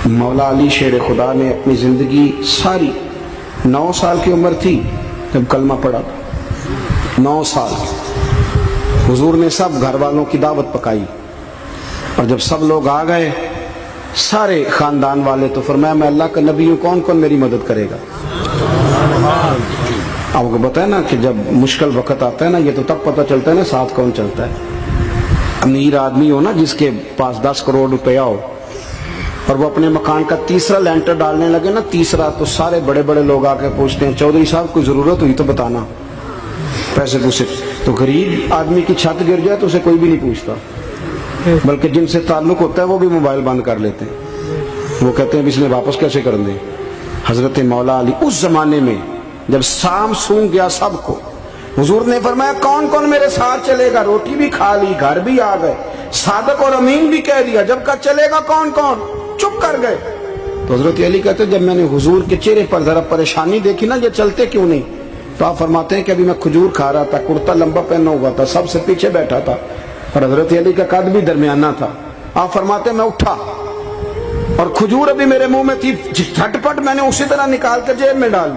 مولا علی شیر خدا نے اپنی زندگی ساری 9 سال کی عمر تھی جب کلمہ پڑھا تھا، 9 سال حضور نے سب گھر والوں کی دعوت پکائی، اور جب سب لوگ آ گئے سارے خاندان والے، تو فرمایا میں اللہ کا نبی ہوں، کون کون میری مدد کرے گا؟ آپ کو بتائیں نا کہ جب مشکل وقت آتا ہے نا، یہ تو تب پتہ چلتا ہے نا ساتھ کون چلتا ہے۔ امیر آدمی ہو نا جس کے پاس 10 کروڑ روپیہ ہو اور وہ اپنے مکان کا تیسرا لینٹر ڈالنے لگے نا، تیسرا، تو سارے بڑے بڑے لوگ آ کے پوچھتے ہیں چودھری صاحب کوئی ضرورت ہوئی تو بتانا، پیسے پوچھے۔ تو غریب آدمی کی چھت گر جائے تو اسے کوئی بھی نہیں پوچھتا، بلکہ جن سے تعلق ہوتا ہے وہ بھی موبائل بند کر لیتے ہیں، وہ کہتے ہیں اب اس نے واپس کیسے کر دیں۔ حضرت مولا علی اس زمانے میں جب سام سونگ گیا سب کو، حضور نے فرمایا کون کون میرے ساتھ چلے گا؟ روٹی بھی کھا لی، گھر بھی آ گئے، صادق اور امین بھی کہہ دیا، جب کہا چلے گا کون کون؟ چپ کر گئے۔ تو حضرت علی کہتے ہیں جب میں نے حضور کے چہرے پر ذرا پریشانی دیکھی نا، یہ چلتے کیوں نہیں؟ تو آپ فرماتے ہیں کہ ابھی میں کھجور کھا رہا تھا، کرتا لمبا پہنا ہوا تھا، سب سے پیچھے بیٹھا تھا، اور حضرت علی کا قد بھی درمیانہ تھا۔ آپ فرماتے ہیں میں اٹھا اور کھجور ابھی میرے منہ میں تھی، جھٹ پٹ میں نے اسی طرح نکال کر جیب میں ڈال،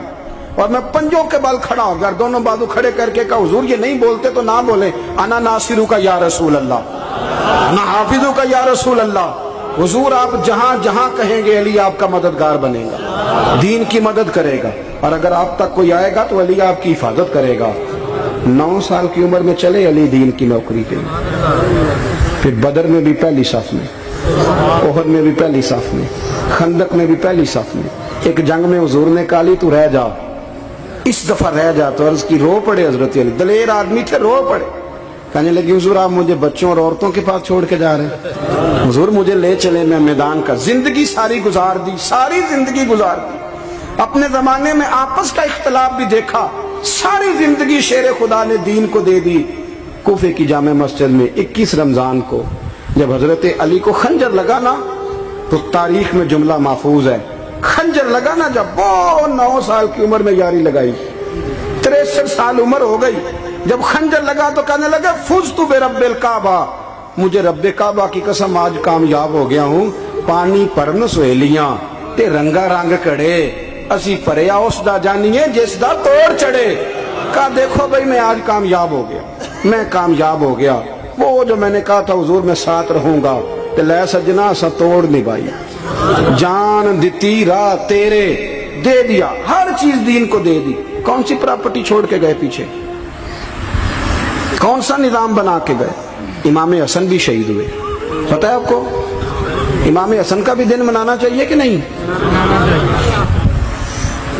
اور میں پنجوں کے بل کھڑا ہو گیا، دونوں بازو کھڑے کر کے کہا حضور یہ نہیں بولتے تو نہ بولیں، انا ناصرو کا یا رسول اللہ، انا حافظو کا یا رسول اللہ۔ حضور آپ جہاں جہاں کہیں گے علی آپ کا مددگار بنے گا، دین کی مدد کرے گا، اور اگر آپ تک کوئی آئے گا تو علی آپ کی حفاظت کرے گا۔ 9 سال کی عمر میں چلے علی دین کی نوکری کے لیے، پھر بدر میں بھی پہلی صف میں، احد میں بھی پہلی صف میں، خندق میں بھی پہلی صف میں۔ ایک جنگ میں حضور نے کہا علی تو رہ جا، اس دفعہ رہ جا، تو عرض کی رو پڑے حضرت علی، دلیر آدمی تھے، رو پڑے، کہنے لگی حضور آپ مجھے بچوں اور عورتوں کے پاس چھوڑ کے جا رہے ہیں؟ حضور مجھے لے چلے، میں میدان کا زندگی ساری گزار دی، ساری زندگی گزار دی، اپنے زمانے میں آپس کا اختلاف بھی دیکھا، ساری زندگی شیر خدا نے دین کو دے دی۔ کوفے کی جامع مسجد میں 21 رمضان کو جب حضرت علی کو خنجر لگا نا، تو تاریخ میں جملہ محفوظ ہے، خنجر لگا نا جب وہ 9 سال کی عمر میں یاری لگائی، 63 سال عمر ہو گئی، جب خنجر لگا تو کہنے لگا فزت برب الکعبہ، مجھے رب کعبہ کی قسم آج کامیاب ہو گیا ہوں، پانی پرن سہیلیاں تے رنگا رنگ کڑے، اسی پریا اس دا جانیے جس دا توڑ چڑھے۔ کہا دیکھو بھائی میں آج کامیاب ہو گیا، میں کامیاب ہو گیا، وہ جو میں نے کہا تھا حضور میں ساتھ رہوں گا، تے لے سجنا سا توڑ نبھائی، جان دیتی راہ تیرے، دے دیا ہر چیز دین کو دے دی۔ کون سی پراپرٹی چھوڑ کے گئے پیچھے؟ کون سا نظام بنا کے گئے؟ امام حسن بھی شہید ہوئے، پتہ ہے آپ کو؟ امام حسن کا بھی دن منانا چاہیے کہ نہیں؟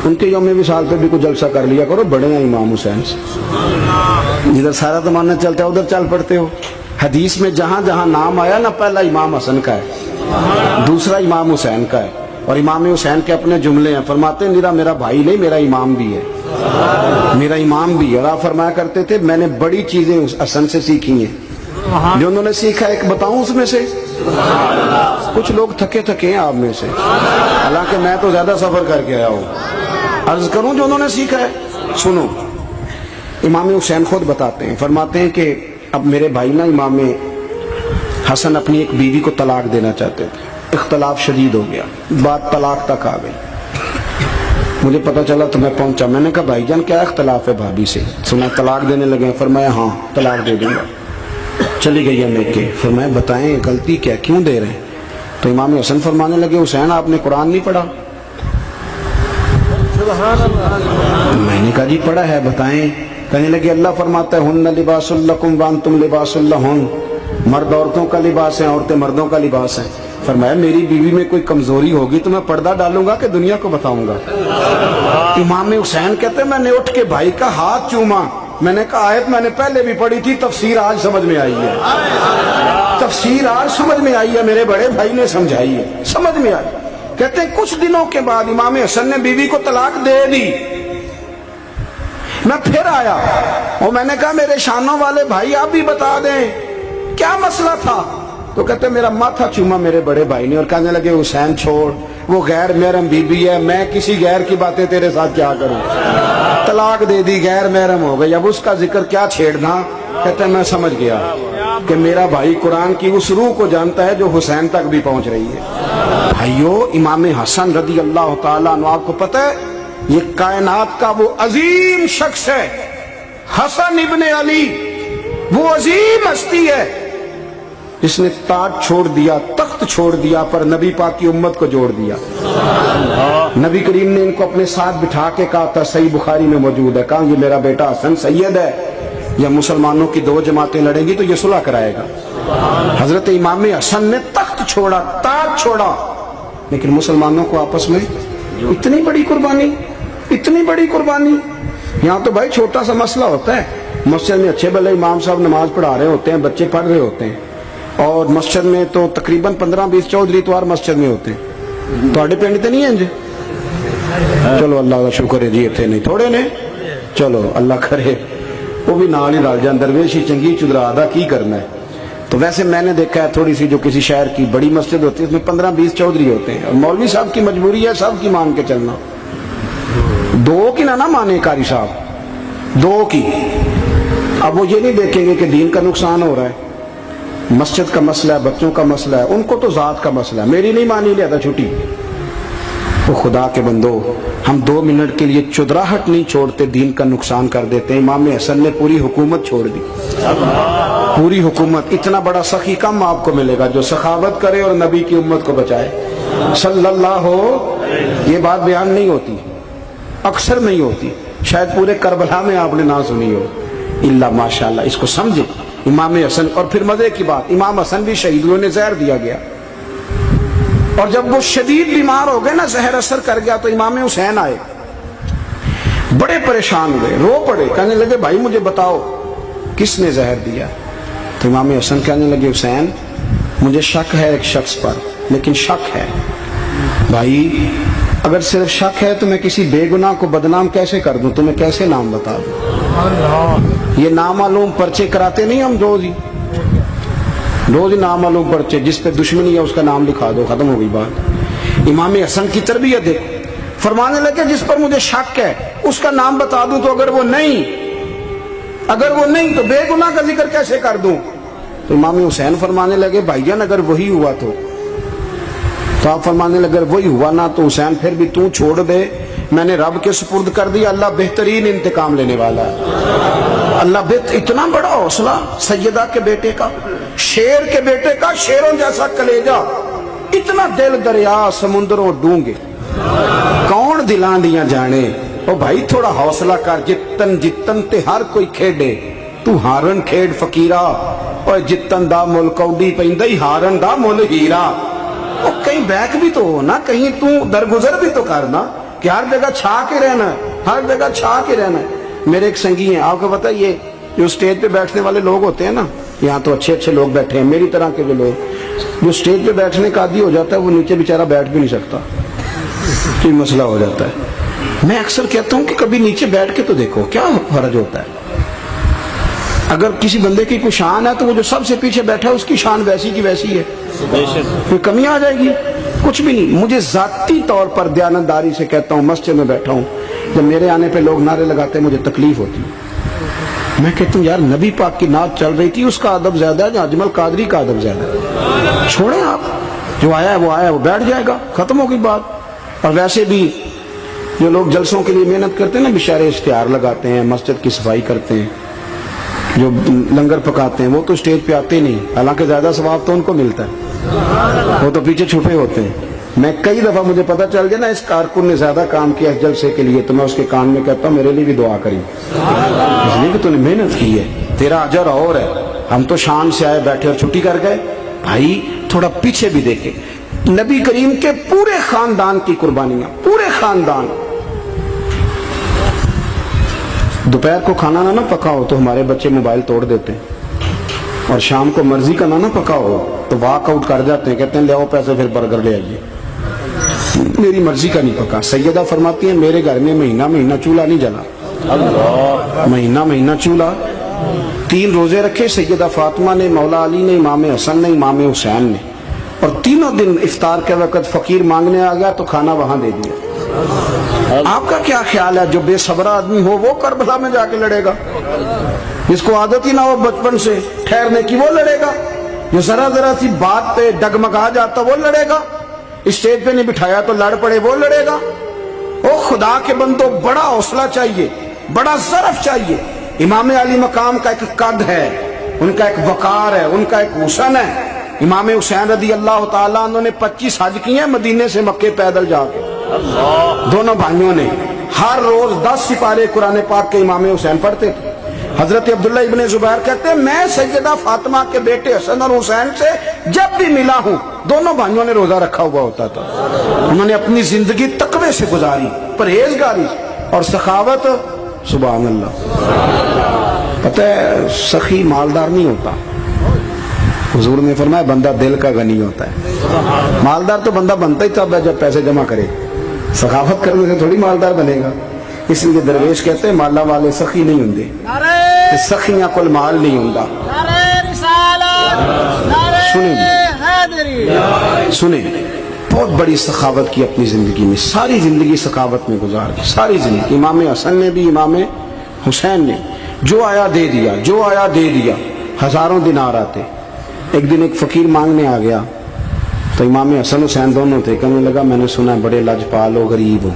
ان کے یوم وصال پہ بھی کوئی جلسہ کر لیا کرو، بڑے ہیں امام حسین سے، جدھر سارا زمانہ چلتا ہے ادھر چل پڑتے ہو۔ حدیث میں جہاں جہاں نام آیا نا، پہلا امام حسن کا ہے، دوسرا امام حسین کا ہے، اور امام حسین کے اپنے جملے ہیں، فرماتے ہیں میرا بھائی نہیں، میرا امام بھی ہے، میرا امام بھی ہے۔ اور آپ فرمایا کرتے تھے میں نے بڑی چیزیں اس حسن سے سیکھی ہیں، جو انہوں نے سیکھا ایک بتاؤں اس میں سے؟ کچھ لوگ تھکے ہیں آپ میں سے، حالانکہ میں تو زیادہ سفر کر کے آیا ہوں، عرض کروں جو انہوں نے سیکھا ہے؟ سنو، امام حسین خود بتاتے ہیں، فرماتے ہیں کہ اب میرے بھائی نا امام حسن اپنی ایک بیوی کو طلاق دینا چاہتے تھے، اختلاف شدید ہو گیا، بات طلاق تک آ گئی، مجھے پتا چلا تو میں پہنچا، میں نے کہا بھائی جان کیا اختلاف ہے بھابھی سے؟ سنا طلاق دینے لگے، فرمایا ہاں طلاق دے دوں گا۔ چلی گئی ہے میکے، فرمایا بتائیں غلطی کیا، کیوں دے رہے ہیں؟ تو امام حسن فرمانے لگے حسین آپ نے قرآن نہیں پڑھا؟ میں نے کہا جی پڑھا ہے، بتائیں۔ کہنے لگے اللہ فرماتا ہے ہن لباس لکم وانتم لباس لہن، مرد عورتوں کا لباس ہے، عورتیں مردوں کا لباس ہیں۔ فرمایا میری بیوی میں کوئی کمزوری ہوگی تو میں پردہ ڈالوں گا کہ دنیا کو بتاؤں گا؟ امام حسین کہتے ہیں میں نے اٹھ کے بھائی کا ہاتھ چوما، میں نے کہا آیت میں نے پہلے بھی پڑھی تھی، تفسیر آج سمجھ میں آئی ہے، تفسیر آج سمجھ میں آئی ہے، میرے بڑے بھائی نے سمجھائی ہے، سمجھ میں آئی۔ کہتے ہیں کچھ دنوں کے بعد امام حسن نے بیوی کو طلاق دے دی، میں پھر آیا اور میں نے کہا میرے شانوں والے بھائی آپ بھی بتا دیں کیا مسئلہ تھا؟ تو کہتے ہیں میرا ماتھا چوما میرے بڑے بھائی نے، اور کہنے لگے حسین چھوڑ، وہ غیر محرم بیوی ہے، میں کسی غیر کی باتیں تیرے ساتھ کیا کروں، طلاق دے دی، غیر محرم ہو گئی، اب اس کا ذکر کیا چھیڑنا؟ کہتے ہیں میں سمجھ گیا کہ میرا بھائی قرآن کی اس روح کو جانتا ہے جو حسین تک بھی پہنچ رہی ہے۔ بھائیو इमाम हसन रदी अल्लाह ताला अन्हु, आपको पता है ये कायनात का वो अजीम शख्स है हसन इब्ने अली, वो अजीम हस्ती है जिसने ताज छोड़ दिया, तख्त छोड़ दिया, पर नबी पाक की उम्मत को जोड़ दिया। नबी करीम ने इनको अपने साथ बिठा के कहा था, सही बुखारी में मौजूद है, कहा ये मेरा बेटा हसन सैयद है, या मुसलमानों की दो जमातें लड़ेंगी तो ये सुलह कराएगा। हजरत इमाम हसन ने तख्त छोड़ा, ताज छोड़ा, लेकिन मुसलमानों को आपस में इतनी बड़ी कुर्बानी, इतनी बड़ी कुर्बानी। यहाँ तो भाई छोटा सा मसला होता है, मस्जिद में अच्छे भले इमाम साहब नमाज पढ़ा रहे होते हैं, बच्चे पढ़ रहे होते हैं, और मस्जिद में तो तकरीबन 15-20 चौधरी तो मस्जिद में होते हैं। थोड़े पिंड तो नहीं है इंज? चलो अल्लाह का शुक्र है जी, इतने नहीं थोड़े ने, चलो अल्लाह करे वो भी नाल ही रल जाए, दरवेश ही चंगी चुदरा दा की करना है। तो वैसे मैंने देखा है थोड़ी सी जो किसी शहर की बड़ी मस्जिद होती है उसमें 15-20 चौधरी होते हैं, और मौलवी साहब की मजबूरी है सब की मान के चलना, दो की ना माने कारी साहब, दो की। अब वो ये नहीं देखेंगे कि दीन का नुकसान हो रहा है, मस्जिद का मसला है, बच्चों का मसला है, उनको तो जात का मसला है, मेरी नहीं मानी लिया था छुट्टी। तो खुदा के बंदो, हम 2 मिनट के लिए चुदराहट नहीं छोड़ते, दीन का नुकसान कर देते हैं। इमाम हसन ने पूरी हुकूमत छोड़ दी, पूरी हुकूमत। इतना बड़ा सखी कम आपको मिलेगा जो सखावत करे और नबी की उम्मत को बचाए सल्लल्लाहु। ये बात बयान नहीं होती, अक्सर नहीं होती, शायद पूरे करबला में आपने ना सुनी हो, इल्ला माशाअल्लाह। इसको समझे इमाम हसन। और फिर मजे की बात, इमाम हसन भी शहीद हुए, उन्हें जहर दिया गया, और जब वो शदीद बीमार हो गए ना, जहर असर कर गया, तो इमाम हुसैन आए, बड़े परेशान हुए, रो पड़े, कहने लगे भाई मुझे बताओ किसने जहर दिया। तो इमाम हसन कहने लगे हुसैन मुझे शक है एक शख्स पर, लेकिन शक है भाई, अगर सिर्फ शक है तो मैं किसी बेगुनाह को बदनाम कैसे कर दूं, तुम्हें कैसे नाम बता दूं। ये नामालूम पर्चे कराते नहीं हम रोज ही नामालूम पर्चे, जिस पे दुश्मनी है उसका नाम लिखा दो, खत्म हो गई बात। इमाम हसन की तरबियत है, फरमाने लगे जिस पर मुझे शक है उसका नाम बता दूं, तो अगर वो नहीं तो बेगुनाह का जिक्र कैसे कर दूं। तो इमाम हुसैन फरमाने लगे भाईजान अगर वही हुआ तो आप फरमाने लगे वही हुआ ना तो हुसैन फिर भी तू छोड़ दे, मैंने रब के सुपुर्द कर दिया, अल्लाह बेहतरीन इंतकाम लेने वाला है। अल्लाह इतना बड़ा हौसला सैयदा के बेटे का, शेर के बेटे का, शेरों जैसा कलेजा, इतना दिल दरिया समुद्रों डूंगे, कौन दिलां दियां जाने। ओ भाई थोड़ा हौसला कर, जितन ते हर कोई खेडे, तू हारन खेड फकीरा, और जितन दा मुल कौडी पैंदा ही हारन दा मुल हीरा। और कहीं बैक भी तो हो ना, कहीं तू दरगुजर भी तो करना, कि हर जगह छा के रहना है, हर जगह छा के रहना है। मेरे एक संगी हैं, आपको पता है ये जो स्टेज पे बैठने वाले लोग होते हैं ना, यहाँ तो अच्छे अच्छे लोग बैठे हैं, मेरी तरह के जो लोग, जो स्टेज पे बैठने का आदी हो जाता है वो नीचे बेचारा बैठ भी नहीं सकता, तो मसला हो जाता है। मैं अक्सर कहता हूँ कि कभी नीचे बैठ के तो देखो क्या फर्ज होता है। अगर किसी बंदे की कोई शान है तो वो जो सबसे पीछे बैठा है उसकी शान वैसी की वैसी है, कोई कमी आ जाएगी? कुछ भी नहीं। मुझे जाती तौर पर दयानतदारी से कहता हूँ, मस्जिद में बैठा हूँ, जब मेरे आने पे लोग नारे लगाते हैं मुझे तकलीफ होती है। मैं कहता हूँ यार नबी पाक की नात चल रही थी, उसका अदब ज्यादा है या अजमल कादरी का अदब ज्यादा है? छोड़े आप, जो आया है वो बैठ जाएगा, खत्म हो गई बात। और वैसे भी जो लोग जलसों के लिए मेहनत करते हैं ना, बेचारे इश्तिहार लगाते हैं, मस्जिद की सफाई करते हैं, जो लंगर पकाते हैं, वो तो स्टेज पे आते नहीं, हालांकि ज्यादा सवाब तो उनको मिलता है, वो तो पीछे छुपे होते हैं। मैं कई दफा मुझे पता चल जाए ना इस कारकुन ने ज्यादा काम किया इस जलसे के लिए, तो मैं उसके कान में कहता हूँ मेरे लिए भी दुआ करी, इसलिए कि तूने मेहनत की है, तेरा अजर और है। हम तो शान से आए बैठे और छुट्टी कर गए। भाई थोड़ा पीछे भी देखे, नबी करीम के पूरे खानदान की कुर्बानियां, पूरे खानदान। दोपहर को खाना ना पकाओ तो हमारे बच्चे मोबाइल तोड़ देते हैं, और शाम को मर्जी का ना पकाओ तो वॉक आउट कर जाते हैं, कहते हैं ले आओ पैसे फिर बर्गर ले आइए। मेरी मर्जी का नहीं पका। सैयदा फरमाती है मेरे घर में महीना महीना चूल्हा नहीं जला, महीना चूल्हा। 3 रोजे रखे सैयदा फातिमा ने, मौला अली ने, इमाम हसन ने, इमाम हुसैन ने, और तीनों दिन इफ्तार के वक्त फकीर मांगने आ गया तो खाना वहां दे दिया। आपका क्या ख्याल है जो बेसब्रा आदमी हो वो करबला में जाके लड़ेगा? जिसको आदत ही ना हो बचपन से ठहरने की वो लड़ेगा? जो जरा जरा सी बात पे डगमगा जाता वो लड़ेगा? स्टेज पे नहीं बिठाया तो लड़ पड़े वो लड़ेगा। ओ खुदा के बंदो, बड़ा हौसला चाहिए, बड़ा ज़रफ चाहिए। इमाम अली मकाम का एक कद है, उनका एक वकार है, उनका एक हुसन है। इमाम हुसैन रदी अल्लाह ताला अन्हु ने 25 हज किए मदीने से मक्के पैदल जाके। दोनों भाइयों ने हर रोज 10 सिपारे कुरान पाक के इमाम हुसैन पढ़ते थे। हजरत अब्दुल्ला इब्ने जुबैर कहते हैं मैं सैयदा फातिमा के बेटे हसन और हुसैन से जब भी मिला हूं, दोनों भाइयों ने रोजा रखा हुआ होता था। उन्होंने अपनी जिंदगी तकवे से गुजारी, परहेजगारी और सखावत। सुभान अल्लाह। पता है सखी मालदार नहीं होता, हुजूर ने फरमाया बंदा दिल का गनी होता है। मालदार तो बंदा बनता ही तब है जब पैसे जमा करे, सखावत करने से थोड़ी मालदार बनेगा। इसलिए दरवेश कहते हैं माला वाले सखी नहीं होंगे, सखियां कुल माल नहीं होंदा। सुने बहुत बड़ी सखावत की अपनी जिंदगी में, सारी जिंदगी सखावत में गुजार दी, सारी जिंदगी। इमाम हसन ने भी, इमाम हुसैन ने जो आया दे दिया, जो आया दे दिया। हजारों दिनार आते। एक दिन एक फकीर मांगने आ गया तो इमाम हसन हुसैन दोनों थे। कहने लगा मैंने सुना है बड़े लाजपाल हो, गरीब हो,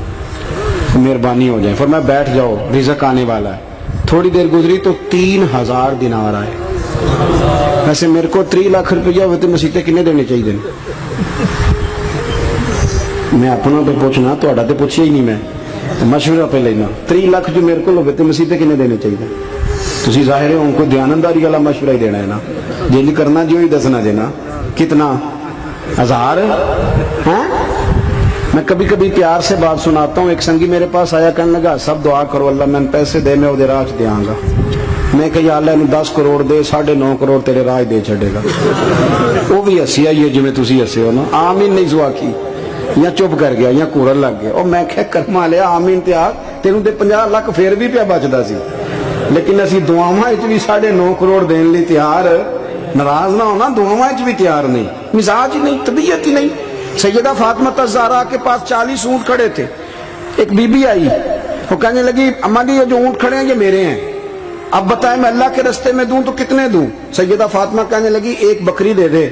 तो मेहरबानी हो जाए। फरमाया बैठ जाओ, रिज़्क़ आने वाला है। थोड़ी देर गुजरी तो 3000 दिनार आए। वैसे मेरे को 3 लाख रुपया होते मसीते किन्ने देने चाहिए? मैं अपना तो पूछना, तो पूछिया ही नहीं, मैं मशवरा पे लेना। 3 लाख जो मेरे को होते मसीते किन्ने देने चाहिए? तुसी जाहिर है उनको दयानंदारी वाला मशवरा ही देना है ना, जिंज करना जो ही दसना देना। कितना 1000 है? मैं कभी कभी प्यार से बात सुनाता हूँ। एक संगी मेरे पास आया, कहने लगा सब दुआ करो अल्लाह मैंने पैसे दे, मैं उधर राज देंगा। मैं कहा अल्लाह ने 10 करोड़ दे, 9.5 करोड़ तेरे राज दे छड़ेगा। वो भी हसी आई है जिमें तुसी हसे हो ना। आमीन नहीं जुआ की, या चुप कर गया या कूरन लग गया। और मैं क्या कर्मा लिया आमीन ते आ, तेनू ते 50 लाख फिर भी पिया बचदा सी। लेकिन असी दुआवां विच भी 9.5 करोड़ देने लिए तैयार, नाराज ना होना, दुआवां विच भी तैयार नहीं, मिजाज ही नहीं, तबीयत ही नहीं। सैयदा फातिमा ज़हरा के पास 40 ऊंट खड़े थे। एक बीबी आई, वो कहने लगी अम्मा जी ये जो ऊंट खड़े हैं ये मेरे हैं, अब बताएं मैं अल्लाह के रास्ते में दूं तो कितने दूं? सैयदा फातिमा कहने लगी एक बकरी दे दे।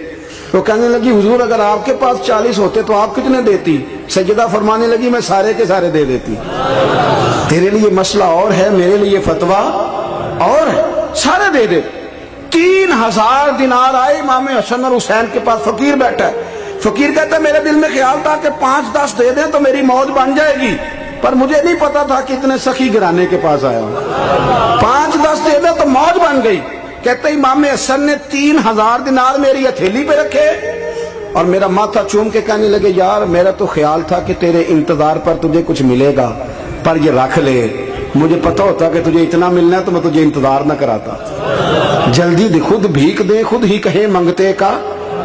वो कहने लगी हुजूर अगर आपके पास 40 होते तो आप कितने देती? सैयदा फरमाने लगी मैं सारे के सारे दे देती। तेरे लिए मसला और है, मेरे लिए फतवा और है, सारे दे दे। 3000 दिनार आए इमाम हसन और हुसैन के पास। फकीर बैठा है, फकीर कहता है मेरे दिल में ख्याल था कि 5-10 दे दें तो मेरी मौज बन जाएगी, पर मुझे नहीं पता था कि इतने सखी गिराने के पास आया हूं। 5-10 दे दें तो मौज बन गई। कहते इमाम हसन ने 3000 दिनार मेरी हथेली पे रखे और मेरा माथा चूम के कहने लगे यार मेरा तो ख्याल था कि तेरे इंतजार पर तुझे कुछ मिलेगा, पर ये रख ले, मुझे पता होता कि तुझे इतना मिलना है तो मैं तुझे इंतजार न कराता। जल्दी दे, खुद भीख दे, खुद ही कहे मंगते का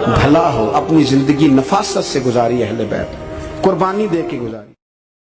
भला हो। अपनी जिंदगी नफासत से गुजारी अहले बैत, कुर्बानी दे के गुजारी।